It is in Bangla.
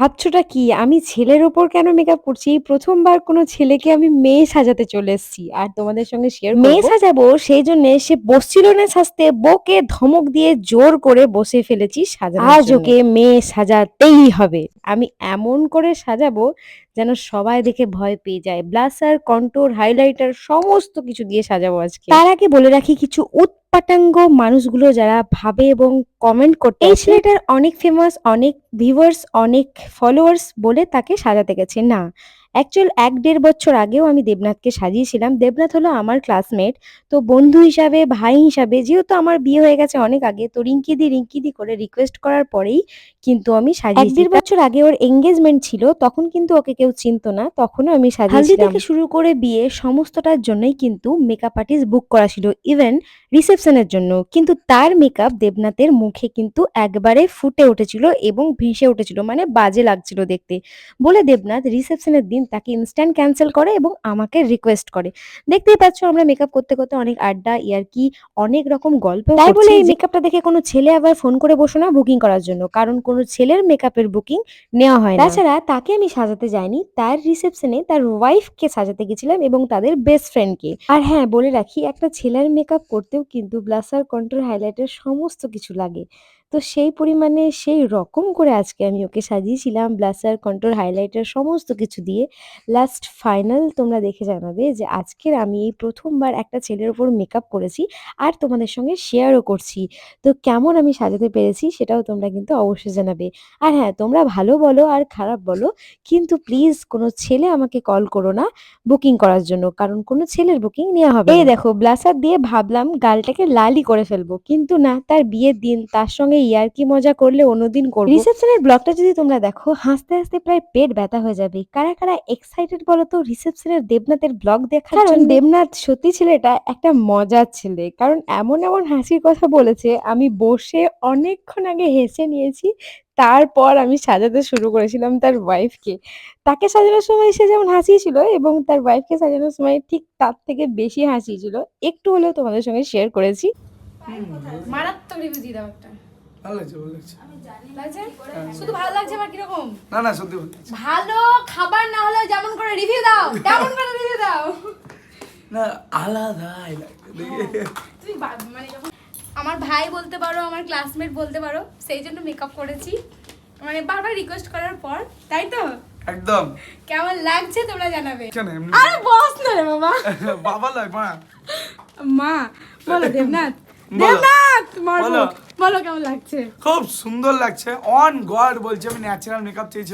ভাবছোটা কি? আমি ছেলের ওপর কেন মেকআপ করছি? এই ১ম বার কোনো ছেলেকে আমি মেয়ে সাজাতে চলে এসেছি। আর তোমাদের সঙ্গে শেয়ার করব। মেয়ে সাজাবো সেইজন্যে সে বসছিল না সাজতে, বউকে ধমক দিয়ে জোর করে বসিয়ে ফেলেছি সাজানোর জন্য। আজ ওকে মেয়ে সাজাতেই হবে। আমি এমন করে সাজাবো যেন সবাই দেখে ভয় পেয়ে যায়। ব্লাশার, কন্ট্যুর, হাইলাইটার সমস্ত কিছু দিয়ে সাজাবো আজকে। তার আগে বলে রাখি কিছু উৎপাটাঙ্গ মানুষগুলো যারা ভাবে এবং কমেন্ট করতে এই ছেলেটার অনেক ফেমাস, অনেক ভিউয়ার্স, অনেক ফলোয়ার্স বলে তাকে সাজাতে গেছে। না, অ্যাকচুয়াল ১-১.৫ বছর আগেও আমি দেবনাথকে সাজিয়েছিলাম। দেবনাথ হলো আমার ক্লাসমেট। তো বন্ধু হিসাবে, ভাই হিসাবে যেহেতু আমার বিয়ে হয়ে গেছে অনেক আগে, তো রিঙ্কিদি করে রিকোয়েস্ট করার পরেই কিন্তু আমি সাজিয়েছি। ১-১.৫ বছর আগে ওর এনগেজমেন্ট ছিল, তখন কিন্তু ওকে কেউ চিনত না। তখনও আমি সাজিয়েছিলাম। হালদি থেকে শুরু করে বিয়ে সমস্তটার জন্যই কিন্তু মেকআপ আর্টিস্ট বুক করা ছিল। ইভেন রিসেপশনের জন্য। কিন্তু তার মেকআপ দেবনাথের মুখে কিন্তু একবারে ফুটে উঠেছিল এবং ভেসে উঠেছিল। মানে বাজে লাগছিল দেখতে। বলে দেবনাথ রিসেপশনের দিন তাকে ইনস্ট্যান্ট ক্যানসেল করে এবং আমাকে রিকোয়েস্ট করে। দেখতেই পাচ্ছ আমরা মেকআপ করতে অনেক আড্ডা, ইয়ার্কি, অনেক রকম গল্পও করছি। তাই বলে এই মেকআপটা দেখে কোনো ছেলে আবার ফোন করে বসো না বুকিং করার জন্য। কারণ কোনো ছেলের মেকআপের বুকিং নেওয়া হয় না। তাছাড়া তাকে আমি সাজাতে যাইনি। তার রিসেপশনে তার ওয়াইফকে সাজাতে গেছিলাম এবং তাদের বেস্ট ফ্রেন্ডকে। আর হ্যাঁ, বলে রাখি একটা ছেলের মেকআপ করতেও কিন্তু ব্লাশার, কন্ট্যুর, হাইলাইটার সমস্ত কিছু লাগে। তো সেই পরিমাণে সেই রকম করে আজকে আমি ওকে সাজিয়েছিলাম ব্লাশার, কন্ট্যুর, হাইলাইটার সমস্ত কিছু দিয়ে। লাস্ট ফাইনাল তোমরা দেখে জানাবে যে আজকের আমি এই ১ম বার একটা ছেলের উপর মেকআপ করেছি আর তোমাদের সঙ্গে শেয়ারও করছি। তো কেমন আমি সাজাতে পেরেছি সেটাও তোমরা কিন্তু অবশ্যই জানাবে। আর হ্যাঁ, তোমরা ভালো বলো আর খারাপ বলো, কিন্তু প্লিজ কোনো ছেলে আমাকে কল করো না বুকিং করার জন্য। কারণ কোনো ছেলের বুকিং নেওয়া হবে না। এই দেখো ব্লাশার দিয়ে ভাবলাম গালটাকে লালই করে ফেলবো। কিন্তু না, তার বিয়ের দিন তার সঙ্গে ইয়ার্কি মজা করলে অন্যদিন করব। রিসেপশনের ব্লগটা যদি তোমরা দেখো হাসতে প্রায় পেট ব্যথা হয়ে যাবে। কারা এক্সাইটেড বলো তো রিসেপশনের দেবনাথের ব্লগ দেখার জন্য? কারণ দেবনাথ সত্যি ছেলেটা একটা মজার ছেলে। কারণ এমন হাসির কথা বলেছে আমি বসে অনেকক্ষণ আগে হেসে নিয়েছি। তারপর আমি সাজাতে শুরু করেছিলাম তার ওয়াইফকে। তাকে সাজানোর সময় সে যেমন হাসিয়েছিল এবং তার ওয়াইফকে সাজানোর সময় ঠিক তার থেকে বেশি হাসিয়েছিল। একটু হলেও তোমাদের সঙ্গে শেয়ার করেছি। মারাত্মক রিভিউ দিয়ে দাও একটা। ভালো লাগছে, ভালো লাগছে। লাগছে? শুধু ভালো লাগছে আবার কিরকম? না না, সত্যি ভালো লাগছে। ভালো খাবার না হলে যেমন করে রিভিউ দাও তেমন করে রিভিউ দাও। না, আলাদাই লাগছে। তুমি মানে যখন আমার ভাই বলতে পারো, আমার ক্লাসমেট বলতে পারো, সেই জন্য মেকআপ করেছি। মানে বারবার রিকোয়েস্ট করার পর, তাই তো? একদম। কেমন লাগছে তোমরা জানাবে। কেন এমনি? আরে বস না রে বাবা। বাবা লয় মা। মা বলো দেবনাথ। বলো। দেবনাথ বলো বলো। বলো কেমন লাগছে। খুব সুন্দর লাগছে। অন গড বলছি, আমি ন্যাচারাল মেকআপ চেয়েছিলাম।